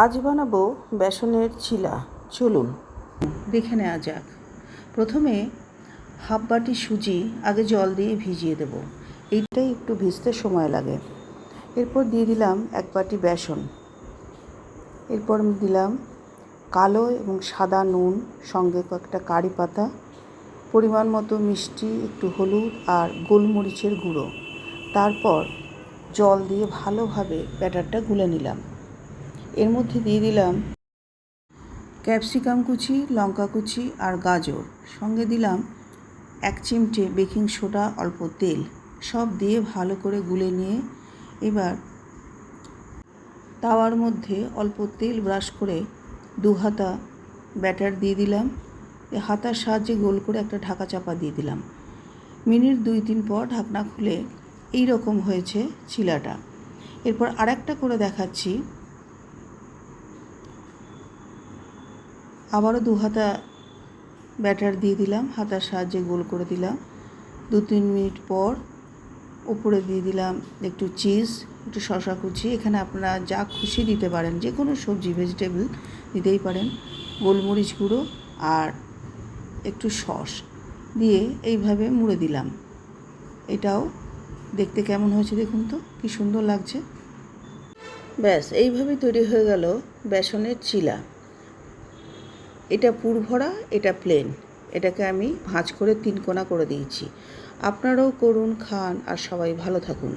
আজ বানাবো বেসনের চিলা। চলুন দেখে নেওয়া যাক। প্রথমে হাফ বাটি সুজি আগে জল দিয়ে ভিজিয়ে দেব, এইটাই একটু ভিজতে সময় লাগে। এরপর দিয়ে দিলাম 1 বাটি বেসন। এরপর আমি দিলাম কালো এবং সাদা নুন, সঙ্গে কয়েকটা কারি পাতা, পরিমাণ মতো মিষ্টি, একটু হলুদ আর গোলমরিচের গুঁড়ো। তারপর জল দিয়ে ভালোভাবে ব্যাটারটা গুলে নিলাম। এর মধ্যে দিয়ে দিলাম ক্যাপসিকাম কুচি, লঙ্কা কুচি আর গাজর, সঙ্গে দিলাম 1 চিমটে বেকিং সোডা, অল্প তেল, সব দিয়ে ভালো করে গুলে নিয়ে এবার তাওয়ার মধ্যে অল্প তেল ব্রাশ করে 2 হাতা ব্যাটার দিয়ে দিলাম। হাতার সাহায্যে গোল করে একটা ঢাকা চাপা দিয়ে দিলাম। মিনিট 2-3 পর ঢাকনা খুলে এই রকম হয়েছে চিলাটা। এরপর আরেকটা করে দেখাচ্ছি। আবারও 2 হাতা ব্যাটার দিয়ে দিলাম, হাতার সাহায্যে গোল করে দিলাম। 2-3 মিনিট পর উপরে দিয়ে দিলাম একটু চিজ, একটু শসা কুচি, এখানে আপনারা যা খুশি দিতে পারেন, যে কোনো সবজি ভেজিটেবল দিতেই পারেন, গোলমরিচ গুঁড়ো আর একটু সস দিয়ে এইভাবে মুড়ে দিলাম। এটাও দেখতে কেমন হয়েছে দেখুন তো, কি সুন্দর লাগছে। ব্যাস, এইভাবেই তৈরি হয়ে গেল বেসনের চিলা। এটা পুরভরা, এটা প্লেন। এটাকে আমি ভাঁজ করে 3 কোনা করে দিয়েছি। আপনারাও করুন, খান আর সবাই ভালো থাকুন।